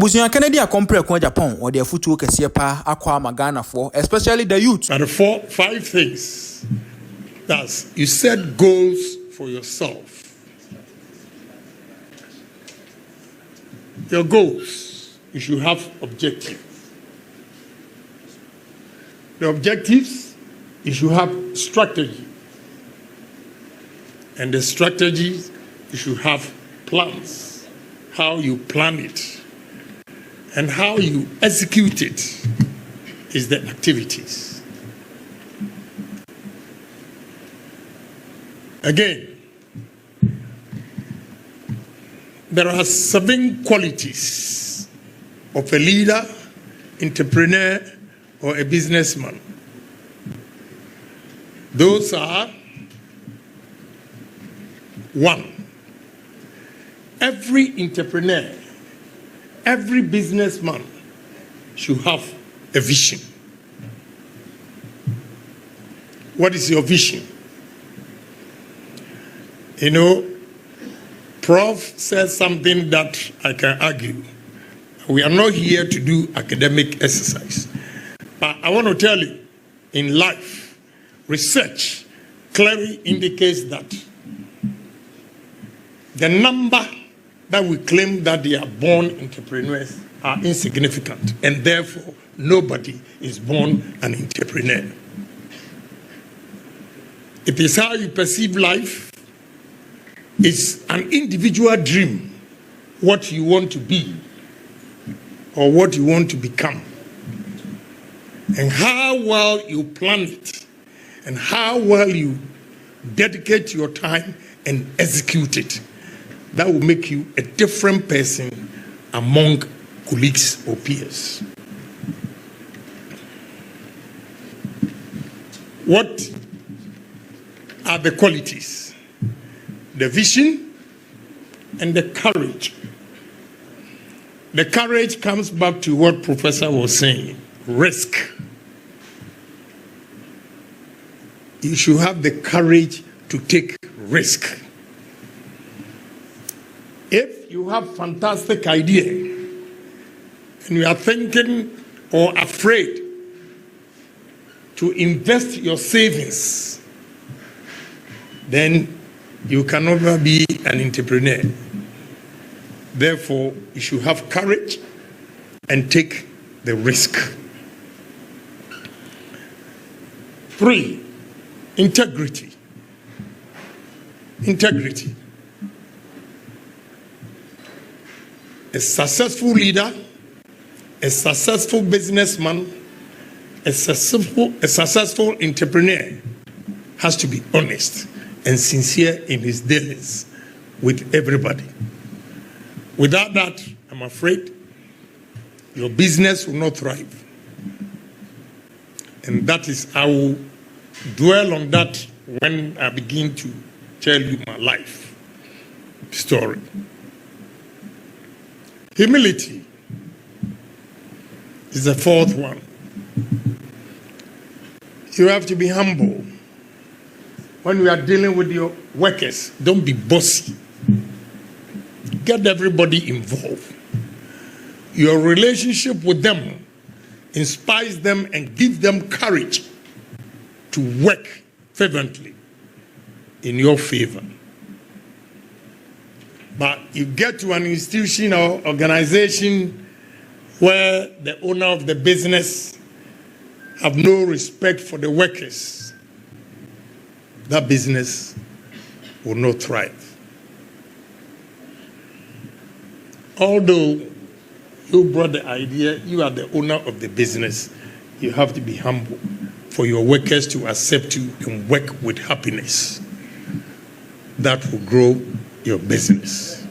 Abusian Kennedy Agyapong Japan or their futu kesiepa akwa magana for, especially the youth. And the 5 things. That's you set goals for yourself. Your goals, you should have objectives. The objectives, you should have strategy. And the strategies, you should have plans. How you plan it and how you execute it is the activities. Again, there are 7 qualities of a leader, entrepreneur, or a businessman. Those are: 1, every entrepreneur, every businessman should have a vision. What is your vision? You know, Prof says something that I can argue. We are not here to do academic exercise. But I want to tell you, in life, research clearly indicates that the number that we claim that they are born entrepreneurs are insignificant, and therefore nobody is born an entrepreneur. It is how you perceive life. It's an individual dream, what you want to be or what you want to become, and how well you plan it and how well you dedicate your time and execute it. That will make you a different person among colleagues or peers. What are the qualities? The vision and the courage. The courage comes back to what Professor was saying, risk. You should have the courage to take risk. If you have fantastic idea and you are thinking or afraid to invest your savings, then you can never be an entrepreneur. Therefore, you should have courage and take the risk. 3, integrity. Integrity. A successful leader, a successful businessman, a successful entrepreneur has to be honest and sincere in his dealings with everybody. Without that, I'm afraid your business will not thrive. And that is, I will dwell on that when I begin to tell you my life story. Humility is the 4th one. You have to be humble. When you are dealing with your workers, don't be bossy. Get everybody involved. Your relationship with them inspires them and gives them courage to work fervently in your favor. But you get to an institution or organization where the owner of the business have no respect for the workers, that business will not thrive. Although you brought the idea, you are the owner of the business, you have to be humble for your workers to accept you and work with happiness. That will grow your business.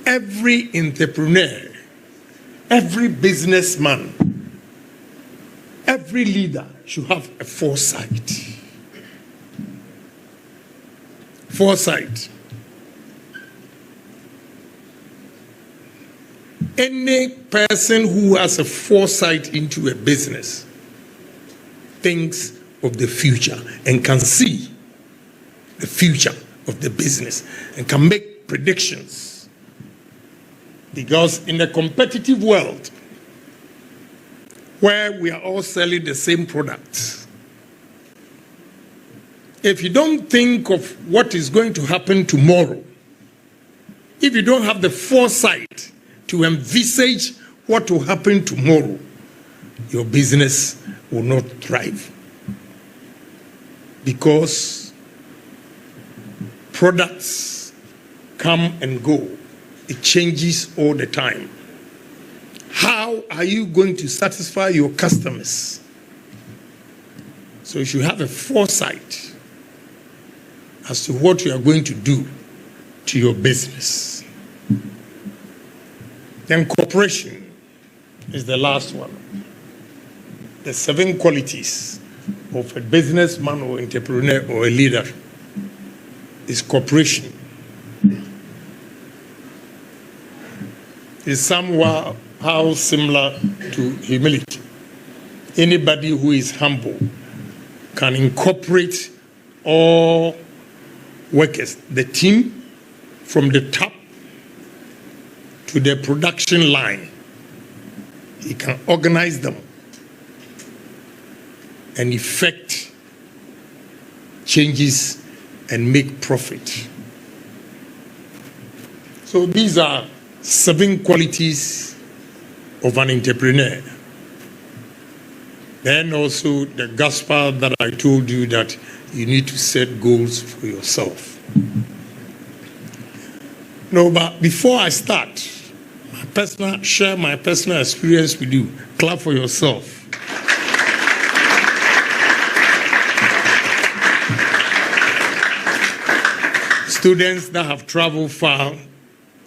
Every entrepreneur, every businessman, every leader should have a foresight. Foresight. Any person who has a foresight into a business thinks of the future and can see the future of the business and can make predictions Because in a competitive world, where we are all selling the same products, if you don't think of what is going to happen tomorrow, if you don't have the foresight to envisage what will happen tomorrow, your business will not thrive. Because products come and go. It changes all the time. How are you going to satisfy your customers? So you should have a foresight as to what you are going to do to your business. Then cooperation is the last one. The 7 qualities of a businessman or entrepreneur or a leader is cooperation. It's somehow similar to humility. Anybody who is humble can incorporate all workers, the team, from the top to the production line. He can organize them and effect changes and make profit. So these are 7 qualities of an entrepreneur. Then also the gospel that I told you, that you need to set goals for yourself. No, but before I start, share my personal experience with you. Clap for yourself. Students that have traveled far,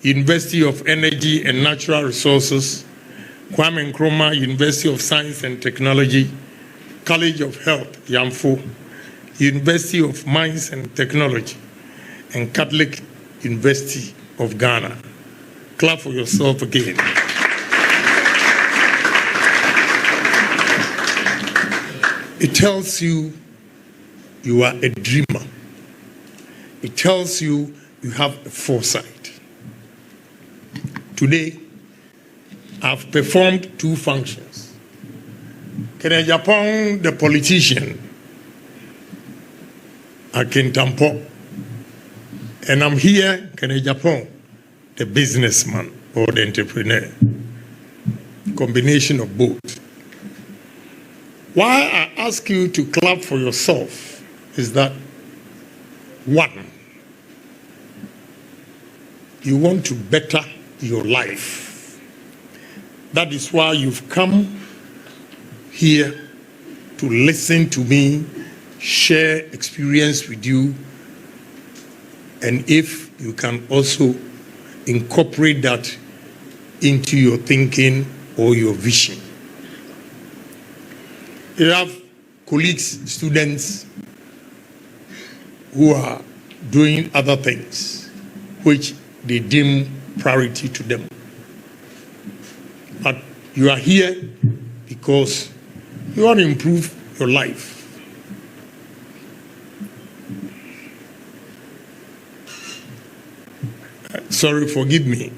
University of Energy and Natural Resources, Kwame Nkrumah University of Science and Technology, College of Health, Yamfo, University of Mines and Technology, and Catholic University of Ghana. Clap for yourself again. It tells you you are a dreamer. It tells you you have a foresight. Today, I've performed 2 functions. Kennedy Agyapong, the politician, at Kintampo, and I'm here, Kennedy Agyapong, the businessman or the entrepreneur. Combination of both. Why I ask you to clap for yourself is that, 1, you want to better your life. That is why you've come here to listen to me, share experience with you, and if you can also incorporate that into your thinking or your vision. You have colleagues, students who are doing other things which they deem priority to them. But you are here because you want to improve your life. Sorry, forgive me.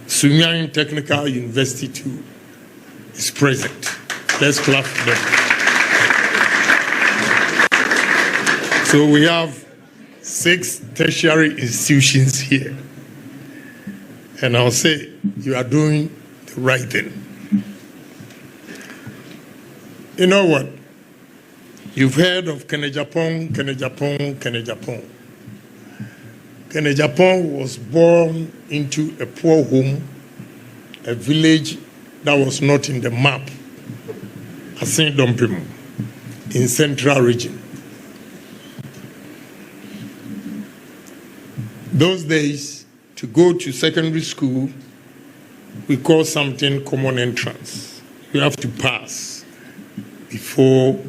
Sunyani Technical University 2 is present. Let's clap for them. So we have 6 tertiary institutions here. And I'll say you are doing the right thing. You know what? You've heard of Kennedy Agyapong, Kennedy Agyapong, Kennedy Agyapong. Kennedy Agyapong was born into a poor home, a village that was not in the map, Adom, in Central Region. Those days, to go to secondary school, we call something common entrance. You have to pass before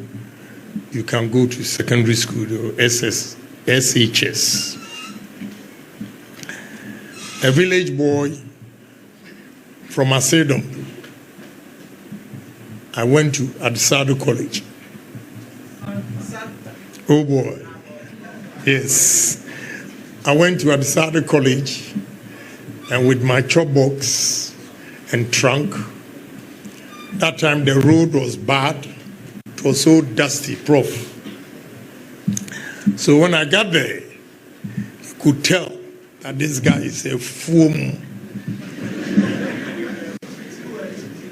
you can go to secondary school, or SHS. A village boy from Adom. I went to Adisado College. Oh boy. Yes. I went to Adisado College and with my chop box and trunk. That time the road was bad. It was so dusty, Prof. So when I got there, you could tell that this guy is a fool.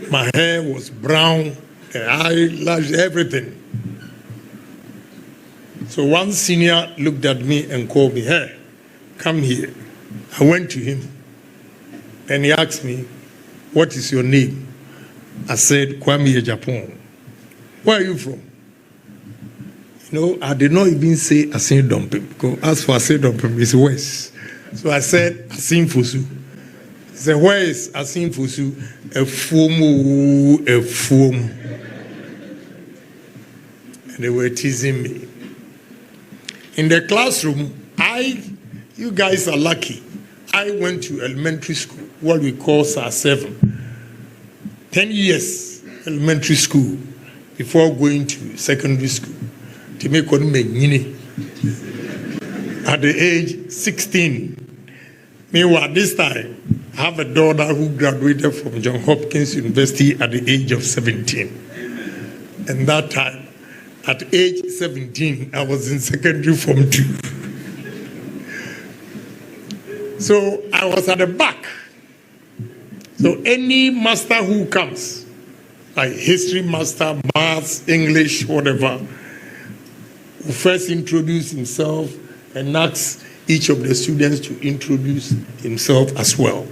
My hair was brown, the eyelash, everything. So one senior looked at me and called me, "Hey, come here." I went to him and he asked me, "What is your name?" I said, "Kwame Agyapong." "Where are you from?" You know, I did not even say Asin Dompim, because as for Asin Dompim, it's west. So I said Asin Fusu. He said, "Where is Asin Fusu?" A foam. And they were teasing me. In the classroom, you guys are lucky. I went to elementary school, what we call SAR 7. 10 years elementary school before going to secondary school. At the age 16. Meanwhile, this time, I have a daughter who graduated from Johns Hopkins University at the age of 17. And that time, at age 17, I was in secondary form 2. So I was at the back. So any master who comes, like history master, maths, English, whatever, will first introduce himself and ask each of the students to introduce himself as well.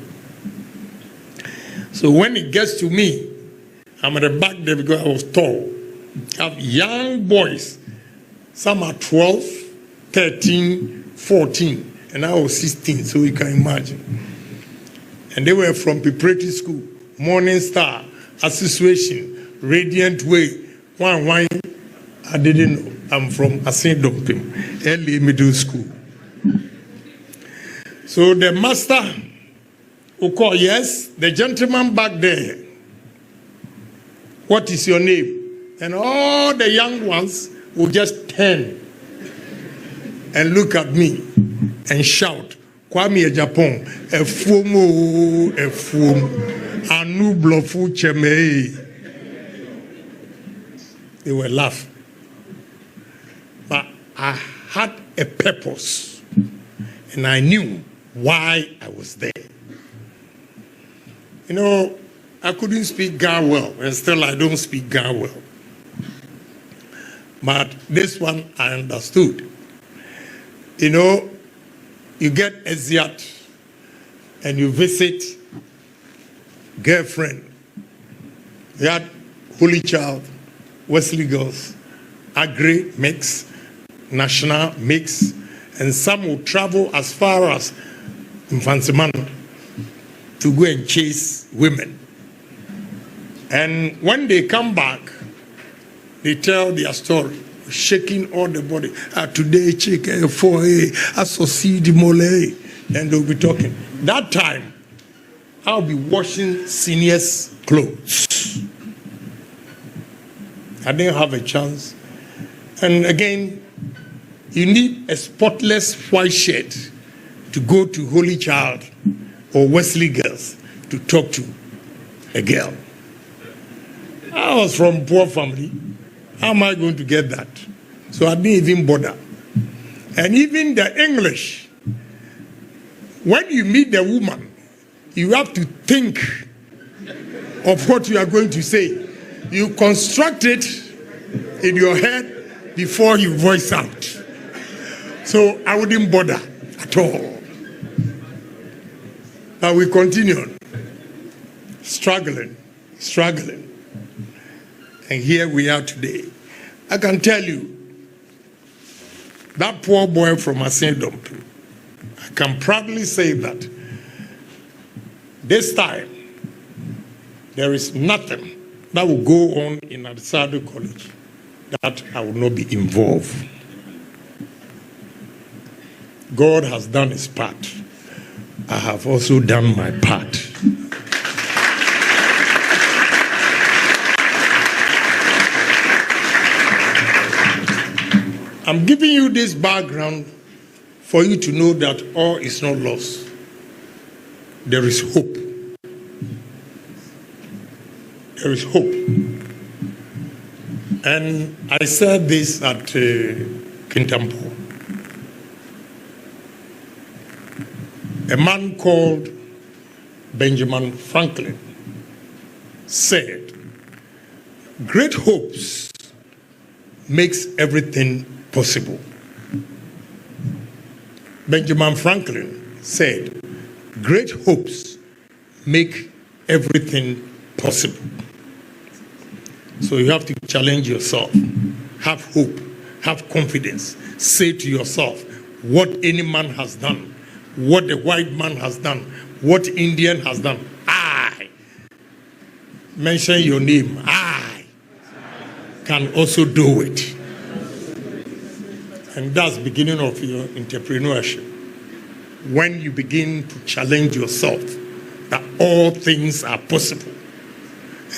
So when it gets to me, I'm at the back there because I was tall. I have young boys. Some are 12, 13, 14, and I was 16, so you can imagine. And they were from preparatory school, Morning Star, Association, Radiant Way, Wine. I didn't know. I'm from Asin Dompim, early middle school. So the master will call, "Yes, the gentleman back there. What is your name?" And all the young ones will just turn and look at me and shout, "Kwame Agyapong, a foam, anu blofu cheme." They were laughing. But I had a purpose, and I knew why I was there. You know, I couldn't speak Ga well, and still I don't speak Ga well. But this one I understood. You know, you get a ziat and you visit girlfriend. You had Holy Child, Wesley Girls, Agri mix, National mix, and some will travel as far as Mfansimano to go and chase women. And when they come back, they tell their story, shaking all the body. Today, chick, 4A, I saw the mole, and they'll be talking. That time, I'll be washing seniors' clothes. I didn't have a chance. And again, you need a spotless white shirt to go to Holy Child or Wesley Girls to talk to a girl. I was from a poor family. How am I going to get that? So I didn't even bother. And even the English, when you meet the woman, you have to think of what you are going to say. You construct it in your head before you voice out. So I wouldn't bother at all. But we continued, struggling. And here we are today. I can tell you, that poor boy from Adom, I can proudly say that this time, there is nothing that will go on in Adisado College that I will not be involved. God has done his part. I have also done my part. I'm giving you this background for you to know that all is not lost. there is hope. There is hope. And I said this at Kintampo. A man called Benjamin Franklin said, "Great hopes makes everything possible." Benjamin Franklin said, "Great hopes make everything possible." So you have to challenge yourself. Have hope. Have confidence. Say to yourself, what any man has done, what the white man has done, what Indian has done, I, mention your name, I can also do it. And that's the beginning of your entrepreneurship. When you begin to challenge yourself that all things are possible.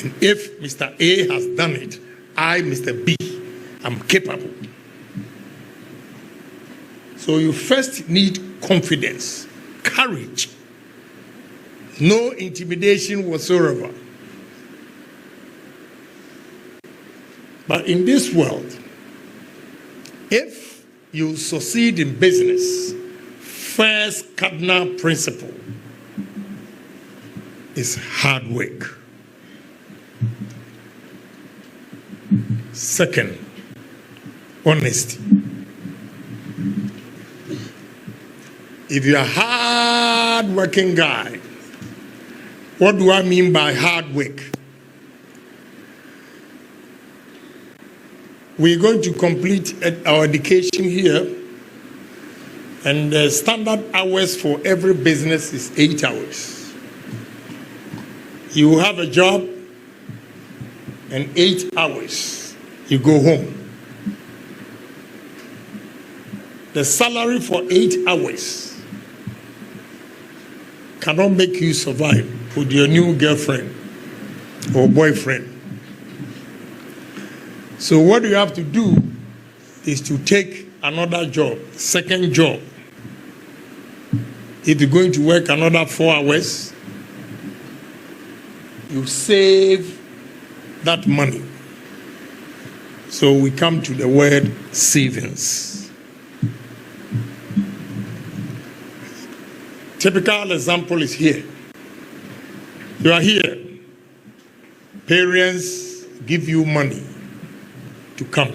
And if Mr. A has done it, I, Mr. B, am capable. So you first need confidence, courage, no intimidation whatsoever. But in this world, if you succeed in business, first cardinal principle is hard work. Second, honesty. If you're a hard-working guy, what do I mean by hard work? We're going to complete our education here, and the standard hours for every business is 8 hours. You have a job, and 8 hours. You go home. The salary for 8 hours cannot make you survive with your new girlfriend or boyfriend. So what you have to do is to take another job, second job. If you're going to work another 4 hours, you save that money. So we come to the word savings. Typical example is here. You are here. Parents give you money to come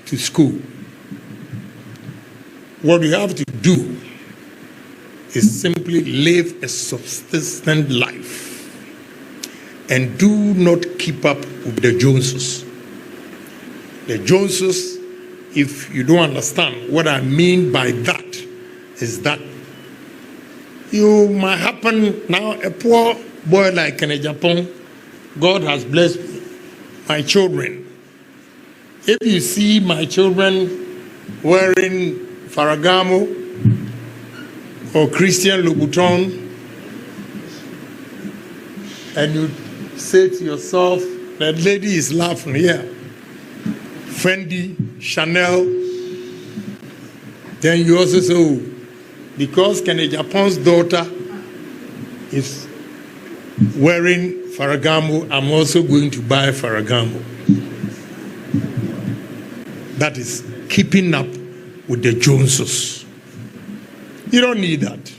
to school. What you have to do is simply live a subsistent life and do not keep up with the Joneses. The Joneses, if you don't understand what I mean by that, is that you might happen now, a poor boy like Kennedy Agyapong, God has blessed my children. If you see my children wearing Ferragamo or Christian Louboutin, and you say to yourself, that lady is laughing here. Fendi, Chanel, then you also say, oh, because Kennedy Agyapong's daughter is wearing Ferragamo, I'm also going to buy Ferragamo. That is keeping up with the Joneses. You don't need that.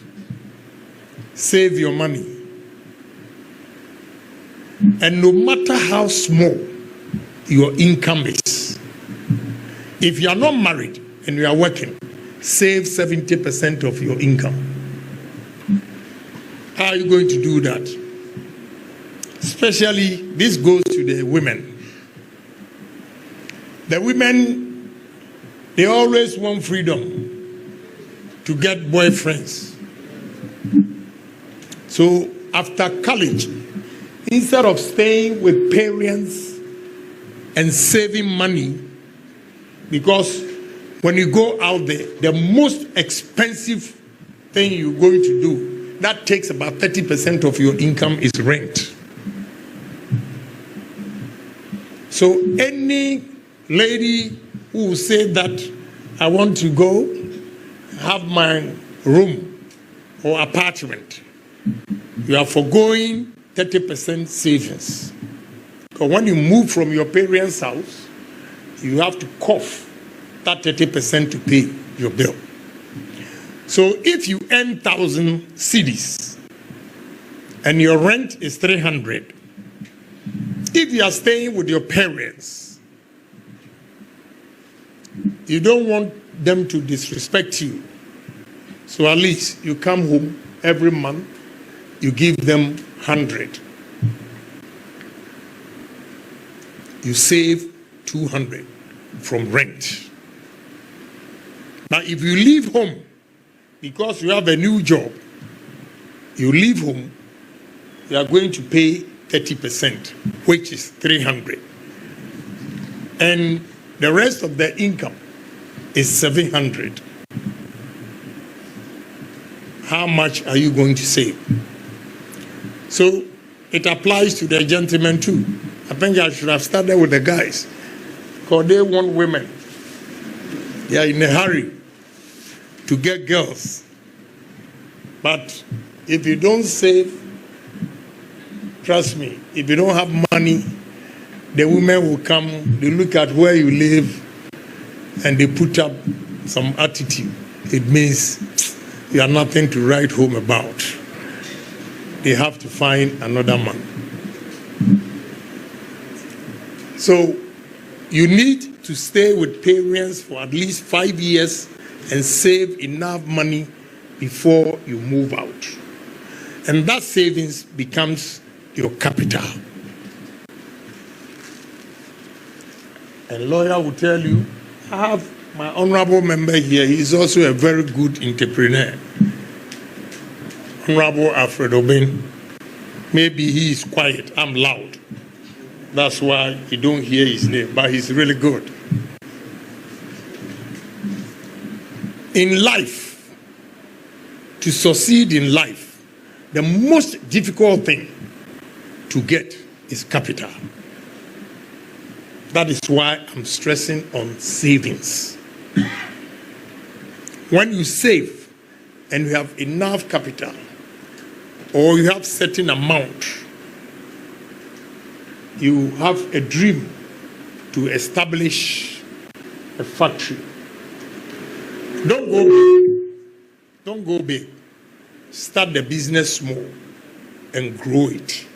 Save your money. And no matter how small your income is, if you are not married and you are working, save 70% of your income. How are you going to do that? Especially, this goes to the women. The women, they always want freedom to get boyfriends. So after college, instead of staying with parents and saving money, because when you go out there, the most expensive thing you're going to do, that takes about 30% of your income is rent. So any lady who will say that I want to go have my room or apartment, you are foregoing 30% savings. Because when you move from your parents' house, you have to cough that 30% to pay your bill. So if you earn 1,000 cedis and your rent is 300, if you are staying with your parents, you don't want them to disrespect you. So at least you come home every month, you give them 100. You save 200 from rent. Now, if you leave home because you have a new job, you leave home, you are going to pay 30%, which is 300. And the rest of the income is 700. How much are you going to save? So it applies to the gentlemen too. I think I should have started with the guys, because they want women. They are in a hurry to get girls. But if you don't save, trust me, if you don't have money, the women will come, they look at where you live, and they put up some attitude. It means you are nothing to write home about. They have to find another man. So you need to stay with parents for at least 5 years and save enough money before you move out. And that savings becomes your capital. And lawyer will tell you, I have my honorable member here. He's also a very good entrepreneur. Honorable Alfred Obinim. Maybe he is quiet. I'm loud. That's why you don't hear his name, but he's really good. In life, to succeed in life, the most difficult thing to get is capital. That is why I'm stressing on savings. When you save and you have enough capital, or you have certain amount, you have a dream to establish a factory. Don't go big. Don't go big. Start the business small and grow it.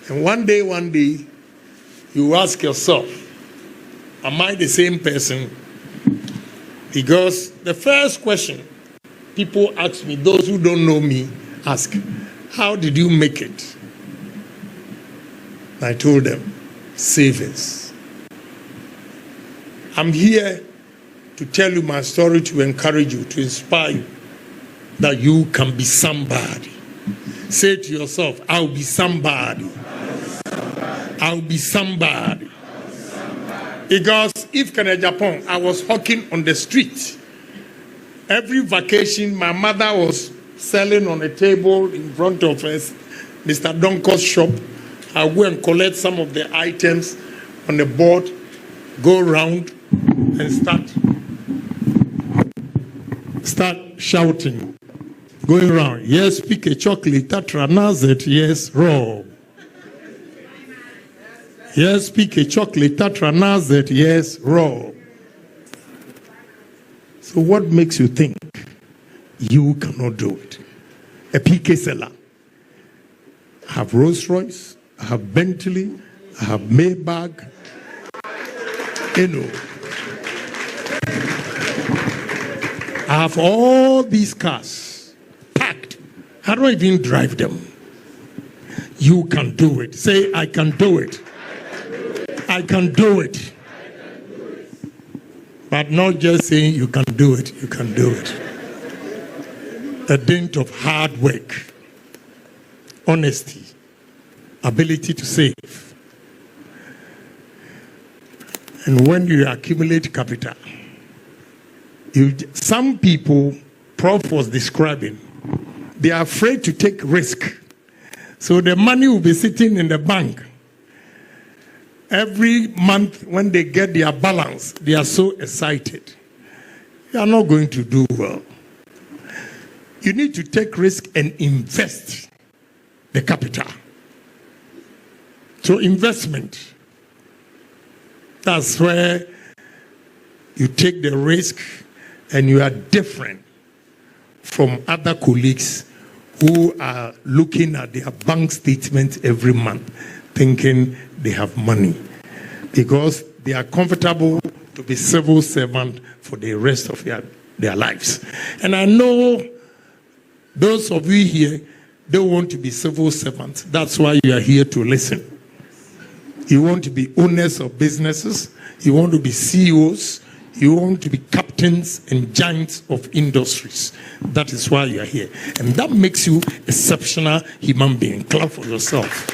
And one day, you ask yourself, am I the same person? Because the first question people ask me, those who don't know me, ask, how did you make it? I told them, savings. I'm here to tell you my story, to encourage you, to inspire you, that you can be somebody. Say to yourself, I'll be somebody. I'll be somebody. Because if Kennedy Agyapong, I was hawking on the street. Every vacation, my mother was selling on a table in front of us, Mr. Donko's shop. I go and collect some of the items on the board, go around and start shouting, going around. Yes, pick a chocolate, tatra, nazet, yes, raw. Yes, pick a chocolate, tatra, nazet, yes, raw. So what makes you think you cannot do it? A PK seller. I have Rolls Royce, I have Bentley, I have Maybach, you know. I have all these cars packed. I don't even drive them. You can do it. Say, I can do it. I can do it. But not just saying you can do it, you can do it. A dint of hard work, honesty, ability to save. And when you accumulate capital, some people, Prof was describing, they are afraid to take risk. So the money will be sitting in the bank. Every month when they get their balance, they are so excited. You are not going to do well. you need to take risk and invest the capital. So investment, that's where you take the risk and you are different from other colleagues who are looking at their bank statement every month thinking they have money because they are comfortable to be civil servant for the rest of their lives. And I know those of you here don't want to be civil servants. That's why you are here to listen. You want to be owners of businesses. You want to be CEOs. You want to be captains and giants of industries. That is why you are here. And that makes you an exceptional human being. Clap for yourself.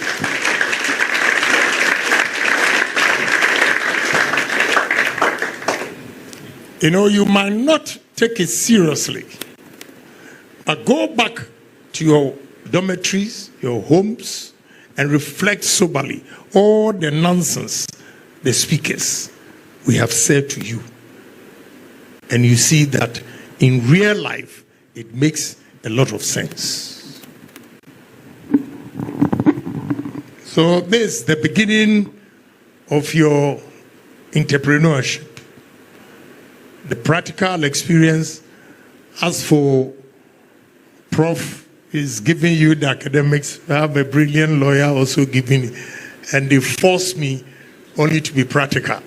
You know, you might not take it seriously, but go back to your dormitories, your homes, and reflect soberly all the nonsense the speakers we have said to you. And you see that in real life, it makes a lot of sense. So this is the beginning of your entrepreneurship. The practical experience. As for Prof is giving you the academics, I have a brilliant lawyer also giving it. And they force me only to be practical.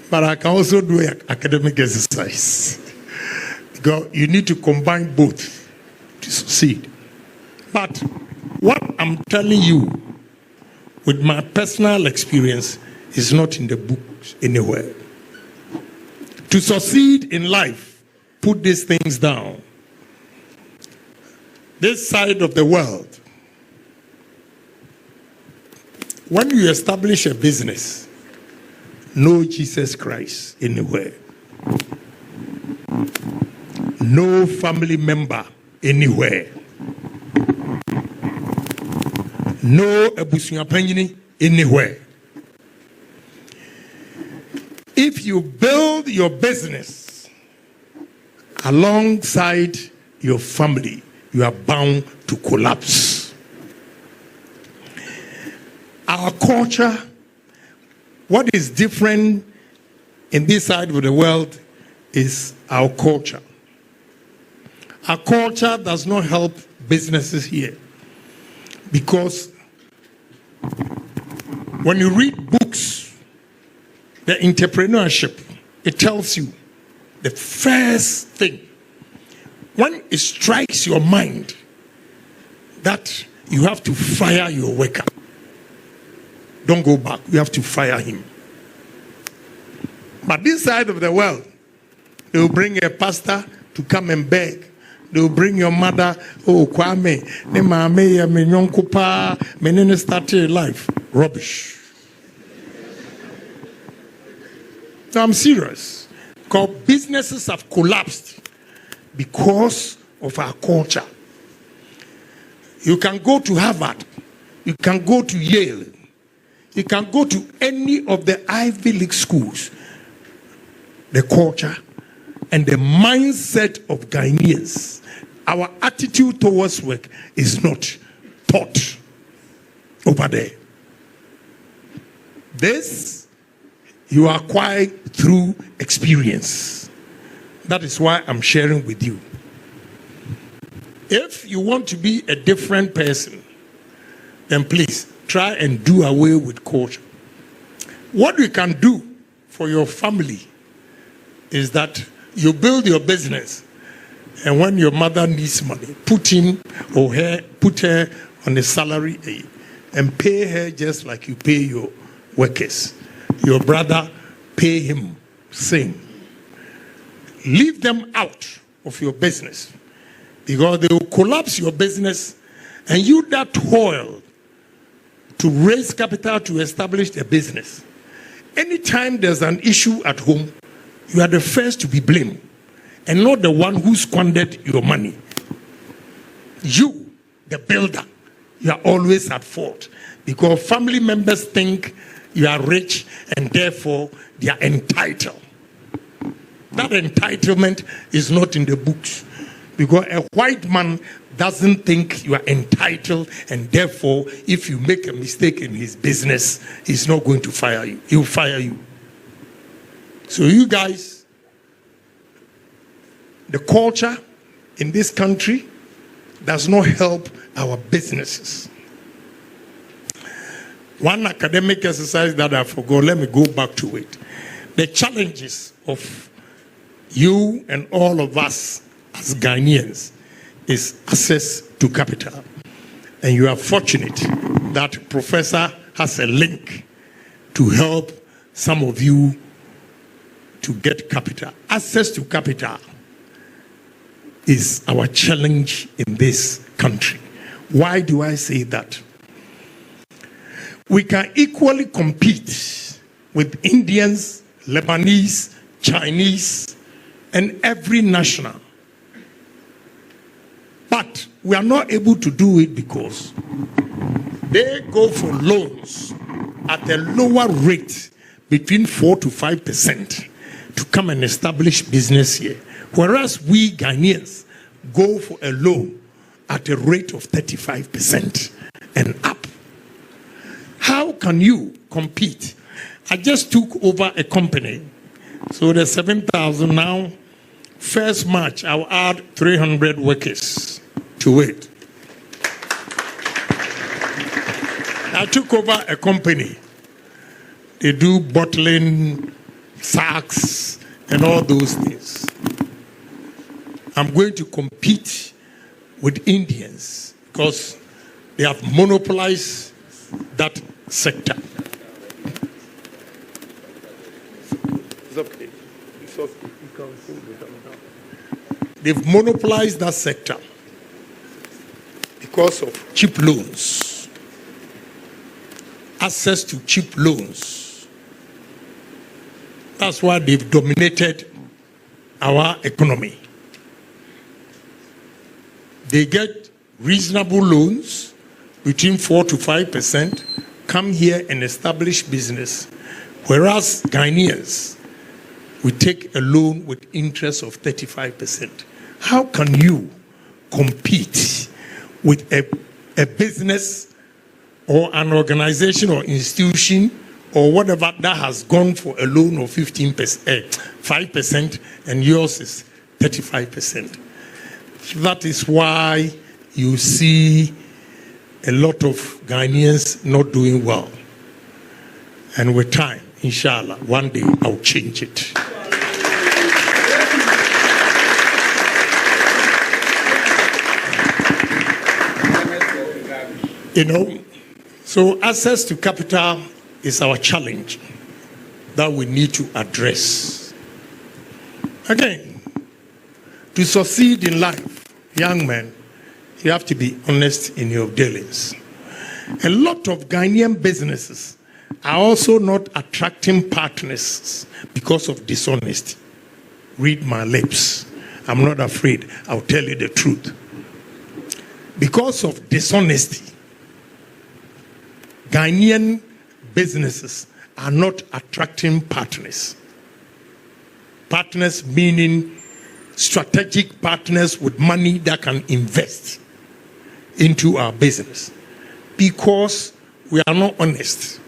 But I can also do academic exercise. Because you need to combine both to succeed. But what I'm telling you with my personal experience is not in the books anywhere. To succeed in life, put these things down. This side of the world, when you establish a business, no Jesus Christ anywhere. No family member anywhere. No ebusuapanyini anywhere. If you build your business alongside your family, you are bound to collapse. Our culture, what is different in this side of the world is our culture. Our culture does not help businesses here because when you read books, the entrepreneurship, it tells you the first thing, when it strikes your mind that you have to fire your worker, don't go back. You have to fire him. But this side of the world, they will bring a pastor to come and beg. They will bring your mother, oh, Kwame, ne mame ya me nyonko pa, me nene started life. Rubbish. No, I'm serious. Because businesses have collapsed because of our culture. You can go to Harvard. You can go to Yale. You can go to any of the Ivy League schools. The culture and the mindset of Ghanaians, our attitude towards work is not taught over there. This you acquire through experience. That is why I'm sharing with you. If you want to be a different person, then please try and do away with culture. What we can do for your family is that you build your business, and when your mother needs money, put her on a salary and pay her just like you pay your workers. Your brother, pay him, same. Leave them out of your business because they will collapse your business, and you that toil to raise capital to establish a business. Anytime there's an issue at home, you are the first to be blamed and not the one who squandered your money. You, the builder, you are always at fault because family members think you are rich and therefore they are entitled. That entitlement is not in the books Because a white man doesn't think you are entitled, and therefore, if you make a mistake in his business, he's not going to fire you. He'll fire you. So you guys, the culture in this country does not help our businesses. One academic exercise that I forgot, let me go back to it. The challenges of you and all of us as Ghanaians is access to capital. And you are fortunate that Professor has a link to help some of you to get capital. Access to capital is our challenge in this country. Why do I say that? We can equally compete with Indians, Lebanese, Chinese, and every national. But we are not able to do it because they go for loans at a lower rate, between 4 to 5%, to come and establish business here. Whereas we Ghanaians go for a loan at a rate of 35% and up. How can you compete? I just took over a company. So the 7,000 now, first March, I'll add 300 workers to it. I took over a company. They do bottling, sacks, and all those things. I'm going to compete with Indians because they have monopolized that sector. It's okay. It's okay. You can hold it down. They've monopolized that sector because of cheap loans, access to cheap loans. That's why they've dominated our economy. They get reasonable loans between 4 to 5%, come here and establish business. Whereas Ghanaians, we take a loan with interest of 35%. How can you compete with a business or an organization or institution or whatever that has gone for a loan of 5% and yours is 35%? That is why you see a lot of Ghanaians not doing well. And with time, inshallah, one day I'll change it. You know, so access to capital is our challenge that we need to address. Again, to succeed in life, young men, you have to be honest in your dealings. A lot of Ghanaian businesses are also not attracting partners because of dishonesty. Read my lips. I'm not afraid. I'll tell you the truth. Because of dishonesty, Ghanaian businesses are not attracting partners. Partners meaning strategic partners with money that can invest into our business because we are not honest.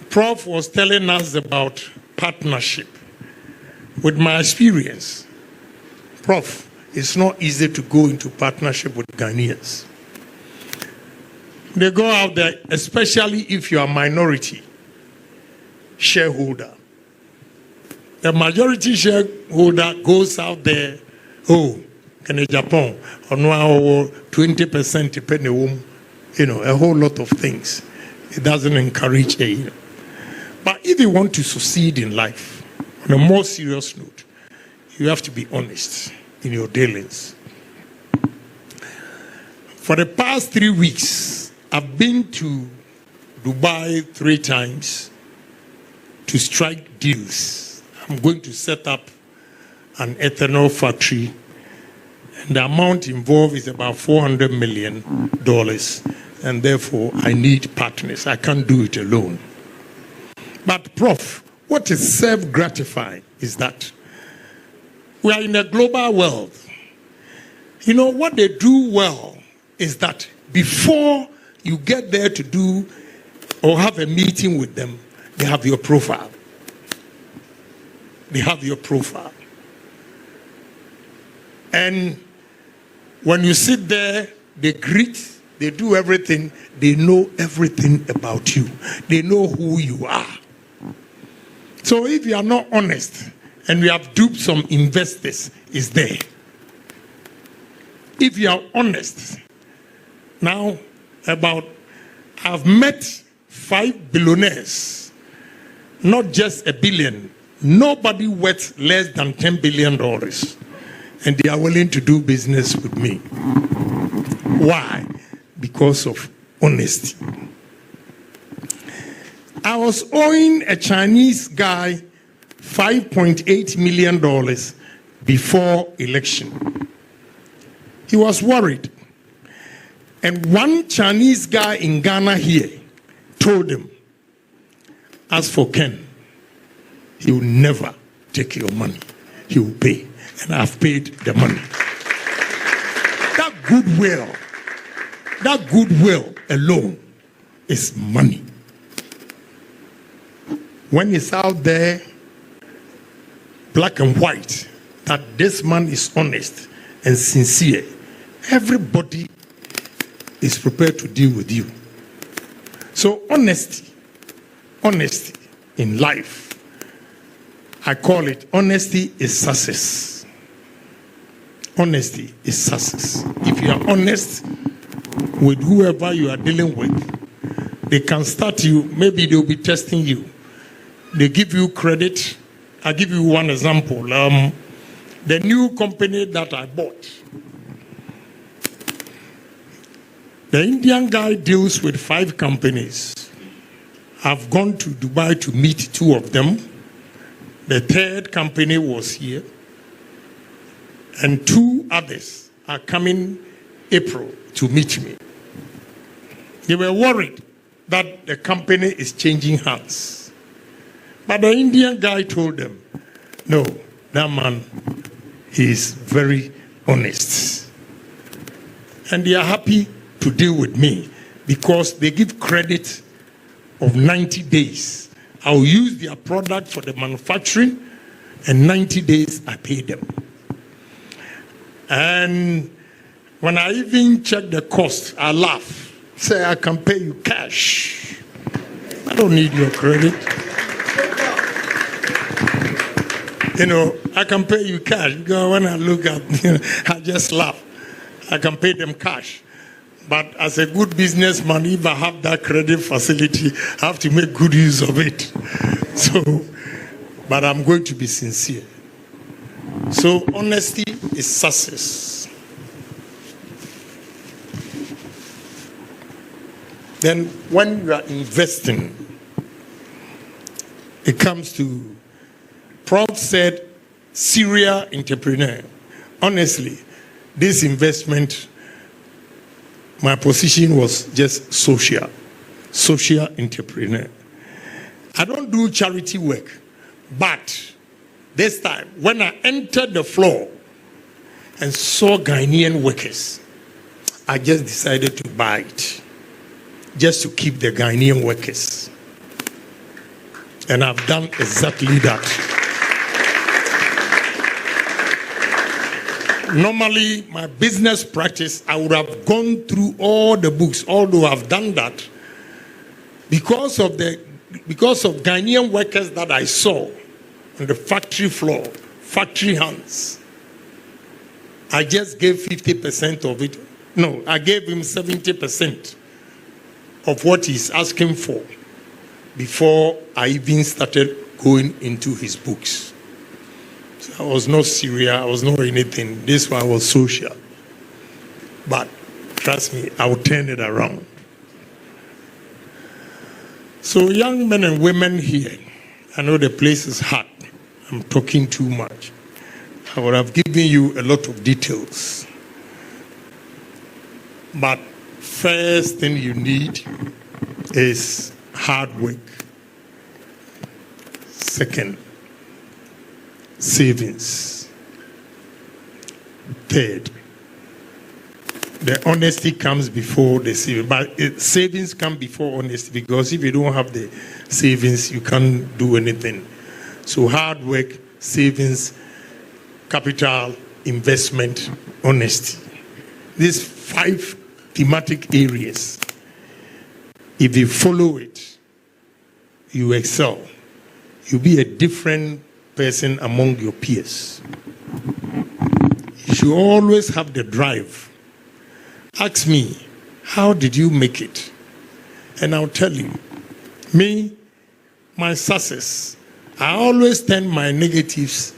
Prof was telling us about partnership. With my experience, Prof, it's not easy to go into partnership with Ghanaians. They go out there, especially if you are a minority shareholder. The majority shareholder goes out there, oh, Kennedy Agyapong, or 20% depending, a whole lot of things. It doesn't encourage a. But if you want to succeed in life, on a more serious note, you have to be honest in your dealings. For the past 3 weeks, I've been to Dubai 3 times to strike deals. I'm going to set up an ethanol factory, and the amount involved is about $400 million, and therefore I need partners. I can't do it alone. But Prof, what is self-gratifying is that We are in a global world. You know, what they do well is that before you get there to do or have a meeting with them, they have your profile. They have your profile. And when you sit there, they greet, they do everything, they know everything about you. They know who you are. So if you are not honest and you have duped some investors, it's there. If you are honest, now I've met 5 billionaires, not just a billion, nobody worth less than $10 billion, and they are willing to do business with me. Why? Because of honesty. I was owing a Chinese guy $5.8 million before election. He was worried. And one Chinese guy in Ghana here told him, as for Ken, he will never take your money. He will pay. And I've paid the money. That goodwill alone is money. When it's out there, black and white, that this man is honest and sincere, everybody is prepared to deal with you. So honesty in life, I call it honesty is success. Honesty is success. If you are honest with whoever you are dealing with, they can start you, maybe they'll be testing you. They give you credit. I'll give you one example. The new company that I bought, the Indian guy deals with 5 companies. I've gone to Dubai to meet 2 of them. The 3rd company was here. And 2 others are coming April to meet me. They were worried that the company is changing hands. But the Indian guy told them, no, that man, he is very honest. And they are happy to deal with me because they give credit of 90 days. I'll use their product for the manufacturing, and 90 days I pay them. And when I even check the cost, I laugh. Say, I can pay you cash. I don't need your credit. You know, I can pay you cash. Because when I look at, I just laugh. I can pay them cash. But as a good businessman, if I have that credit facility, I have to make good use of it. So, but I'm going to be sincere. So honesty is success. Then when you are investing, it comes to, Prof said, serial entrepreneur. Honestly, this investment, my position was just social entrepreneur. I don't do charity work, but this time, when I entered the floor and saw Ghanaian workers, I just decided to buy it, just to keep the Ghanaian workers. And I've done exactly that. Normally, my business practice, I would have gone through all the books, although I've done that. Because of Ghanaian workers that I saw on the factory floor, factory hands, I just gave 50% of it. No, I gave him 70% of what he's asking for before I even started going into his books. So I was not serious, I was not anything. This one was social. But trust me, I will turn it around. So young men and women here, I know the place is hot. I'm talking too much. I would have given you a lot of details. But first thing you need is hard work. Second, savings. Third, the honesty comes before the savings. But savings come before honesty, because if you don't have the savings, you can't do anything. So hard work, savings, capital, investment, honesty. These 5 thematic areas, if you follow it, you excel. You'll be a different person among your peers. You should always have the drive. Ask me, how did you make it? And I'll tell you. Me, my success, I always turn my negatives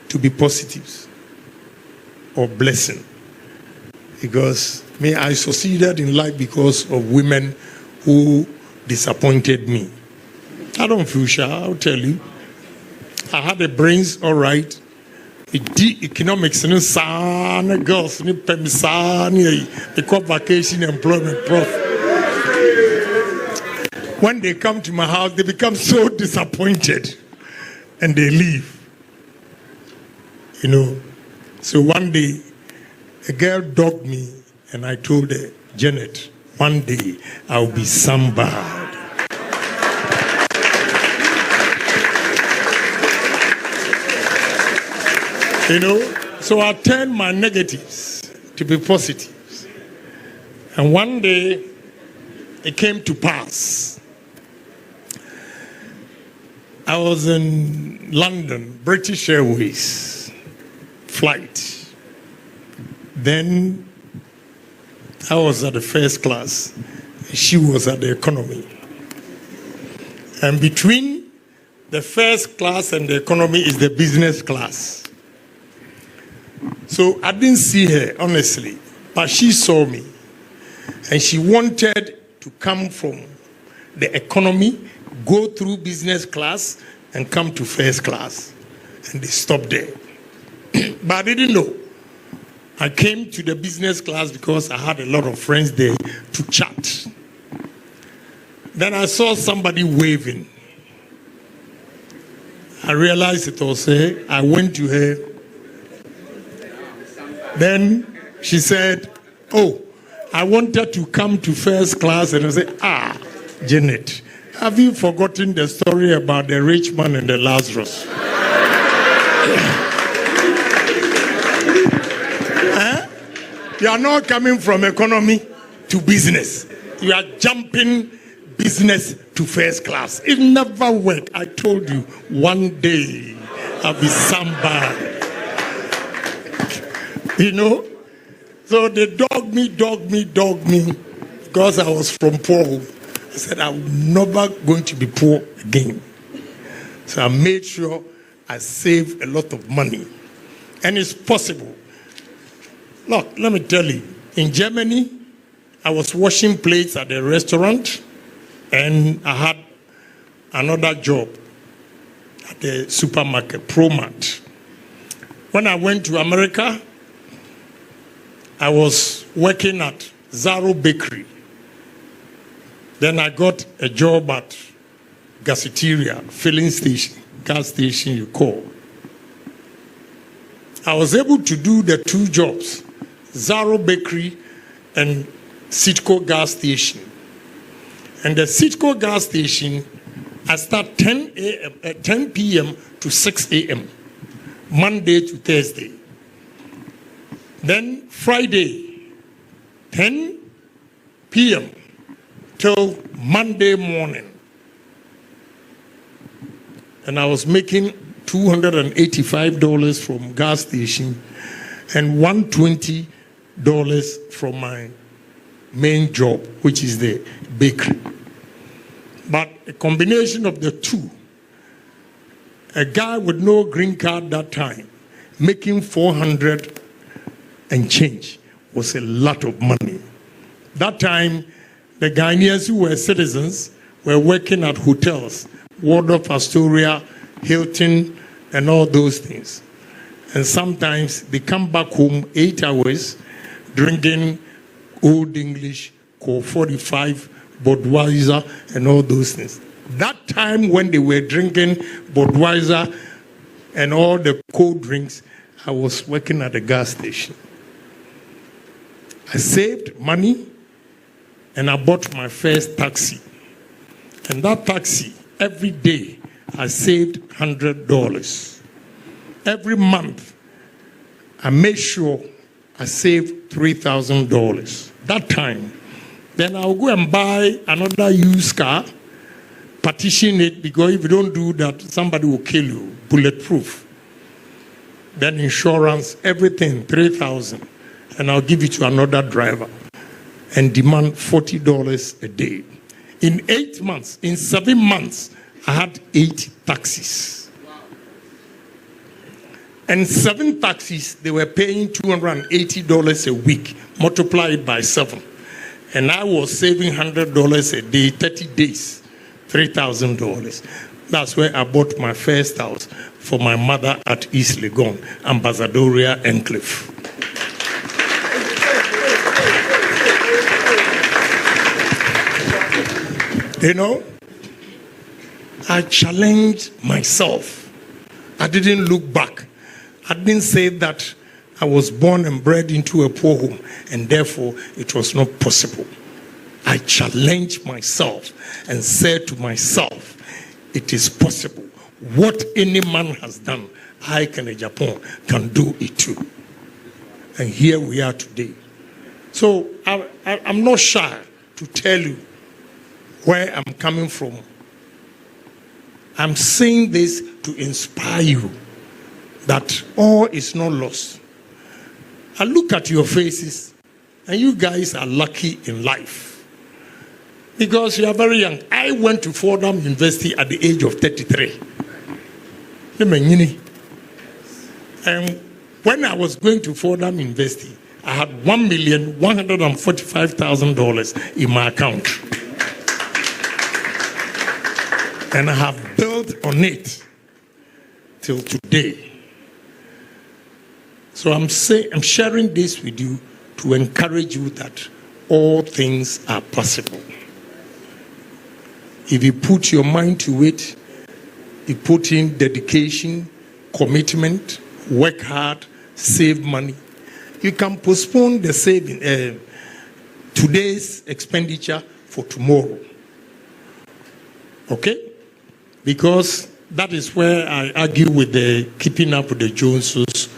to be positives or blessing. Because me, I succeeded in life because of women who disappointed me. I don't feel shy, I'll tell you. I had the brains, all right. Economics, girls, the vacation, employment, prof. When they come to my house, they become so disappointed and they leave. You know, so one day, a girl dogged me and I told her, Janet, one day I'll be somebody. You know, so I turned my negatives to be positives. And one day, it came to pass. I was in London, British Airways flight. Then I was at the first class. She was at the economy. And between the first class and the economy is the business class. So I didn't see her, honestly, but she saw me. And she wanted to come from the economy, go through business class, and come to first class. And they stopped there. But I didn't know. I came to the business class because I had a lot of friends there to chat. Then I saw somebody waving. I realized it was her. I went to her. Then she said, oh, I wanted to come to first class. And I said, Janet, have you forgotten the story about the rich man and the Lazarus? You are not coming from economy to business. You are jumping business to first class. It never worked. I told you, one day I'll be somebody. You know? So they dogged me, because I was from poor home. I said, I'm never going to be poor again. So I made sure I saved a lot of money. And it's possible. Look, let me tell you, in Germany, I was washing plates at a restaurant, and I had another job at the supermarket, ProMart. When I went to America, I was working at Zaro Bakery. Then I got a job at Gaseteria, filling station, gas station you call. I was able to do the 2 jobs, Zaro Bakery and Citco gas station. And the Citco gas station, I start 10 p.m. to 6 a.m., Monday to Thursday. Then Friday, 10 p.m. till Monday morning. And I was making $285 from gas station and $120 from my main job, which is the bakery. But a combination of the two, a guy with no green card that time, making 400 and change was a lot of money. That time, the Ghanaians who were citizens were working at hotels, Waldorf Astoria, Hilton, and all those things. And sometimes they come back home 8 hours drinking Old English, Core 45, Budweiser, and all those things. That time when they were drinking Budweiser and all the cold drinks, I was working at a gas station. I saved money and I bought my first taxi. And that taxi, every day, I saved $100. Every month, I made sure I saved $3,000. That time, then I'll go and buy another used car, partition it, because if you don't do that, somebody will kill you, bulletproof. Then insurance, everything, $3,000. And I'll give it to another driver and demand $40 a day. In 8 months, in 7 months, I had 8 taxis. Wow. And 7 taxis, they were paying $280 a week, multiplied by 7. And I was saving $100 a day, 30 days, $3,000. That's where I bought my first house for my mother at East Legon, Ambassadoria Enclave. You know, I challenged myself. I didn't look back. I didn't say that I was born and bred into a poor home and therefore it was not possible. I challenged myself and said to myself, it is possible. What any man has done, I, Kennedy Agyapong, can do it too. And here we are today. So I'm not shy to tell you where I'm coming from. I'm saying this to inspire you that all is not lost. I look at your faces and you guys are lucky in life because you are very young. I went to Fordham University at the age of 33. And when I was going to Fordham University, I had $1,145,000 in my account. And I have built on it till today. So I'm sharing this with you to encourage you that all things are possible. If you put your mind to it, you put in dedication, commitment, work hard, save money, you can postpone the saving, today's expenditure for tomorrow. Okay? Because that is where I argue with the keeping up with the Joneses,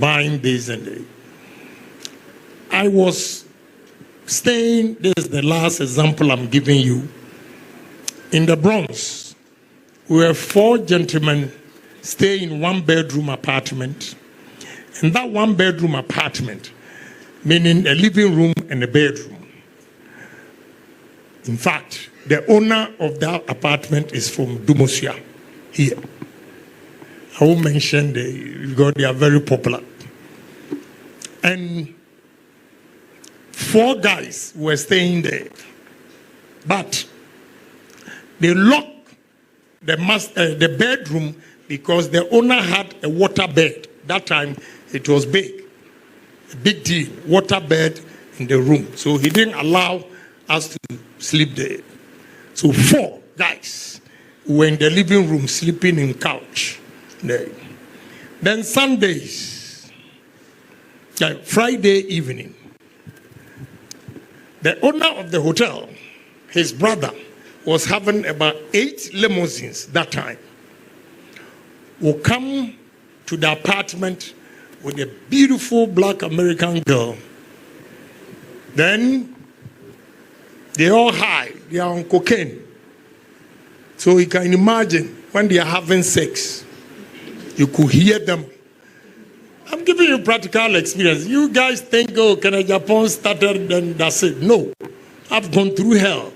buying this and that. I was staying, this is the last example I'm giving you, in the Bronx. We were 4 gentlemen staying in 1-bedroom apartment. And that 1-bedroom apartment, meaning a living room and a bedroom. In fact, the owner of that apartment is from Dumosia, here. I won't mention because they are very popular. And 4 guys were staying there. But they locked the bedroom because the owner had a water bed. That time it was big. A big deal. Water bed in the room. So he didn't allow us to sleep there. So 4 guys were in the living room sleeping in couch there. Then Sundays, like Friday evening, the owner of the hotel, his brother, was having about 8 limousines that time, will come to the apartment with a beautiful black American girl. Then they all high, they are on cocaine. So you can imagine when they are having sex, you could hear them. I'm giving you practical experience. You guys think, oh, Kennedy Agyapong started and that's it. No, I've gone through hell.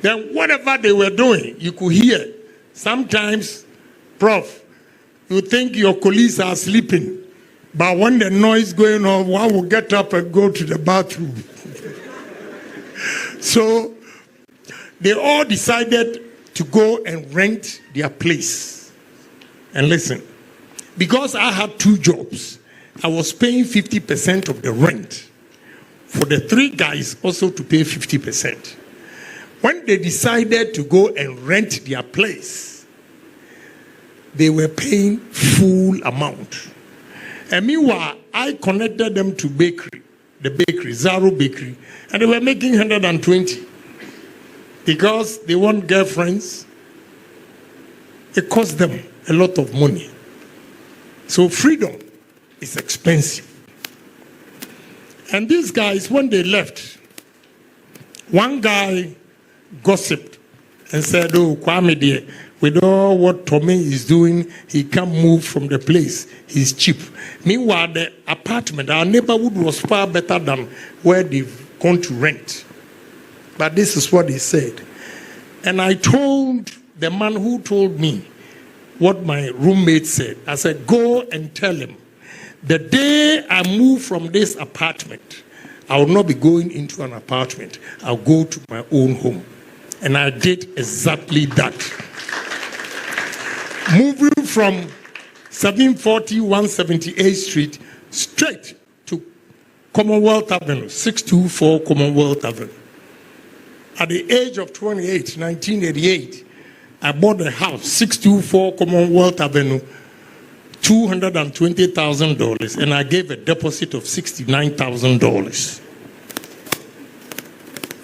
Then whatever they were doing, you could hear. Sometimes, Prof, you think your colleagues are sleeping, but when the noise going on, one will get up and go to the bathroom. So they all decided to go and rent their place. And listen, because I had 2 jobs, I was paying 50% of the rent for the 3 guys also to pay 50%. When they decided to go and rent their place, they were paying full amount. And meanwhile, I connected them to bakery, the bakery, Zaro Bakery, and they were making 120 because they want girlfriends. It costs them a lot of money. So freedom is expensive. And these guys, when they left, one guy gossiped and said, oh, Kwame dear, with all what Tommy is doing, he can't move from the place. He's cheap. Meanwhile, the apartment, our neighborhood was far better than where they've gone to rent. But this is what he said. And I told the man who told me what my roommate said. I said, go and tell him, the day I move from this apartment, I will not be going into an apartment. I'll go to my own home. And I did exactly that. Moving from 740 178th Street straight to Commonwealth Avenue, 624 Commonwealth Avenue. At the age of 28, 1988, I bought a house, 624 Commonwealth Avenue, $220,000, and I gave a deposit of $69,000.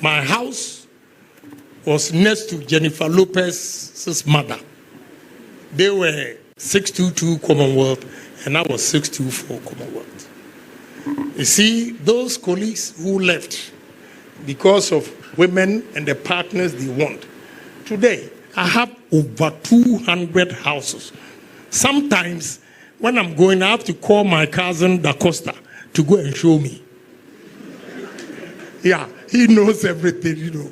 My house was next to Jennifer Lopez's mother. They were 622 Commonwealth, and I was 624 Commonwealth. You see, those colleagues who left because of women and the partners they want. Today, I have over 200 houses. Sometimes, when I'm going, I have to call my cousin Da Costa to go and show me. Yeah, he knows everything, you know.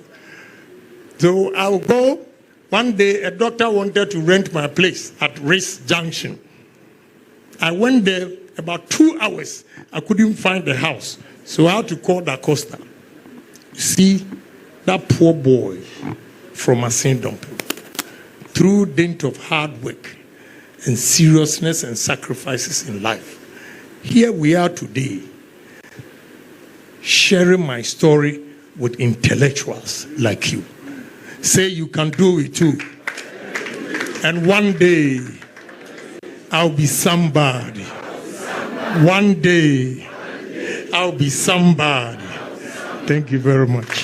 So I'll go. One day, a doctor wanted to rent my place at Race Junction. I went there about 2 hours. I couldn't find the house. So I had to call Da Costa. You see, that poor boy from Asindom, through dint of hard work and seriousness and sacrifices in life, here we are today, sharing my story with intellectuals like you. Say you can do it too. And one day, I'll be somebody. One day, I'll be somebody. Thank you very much.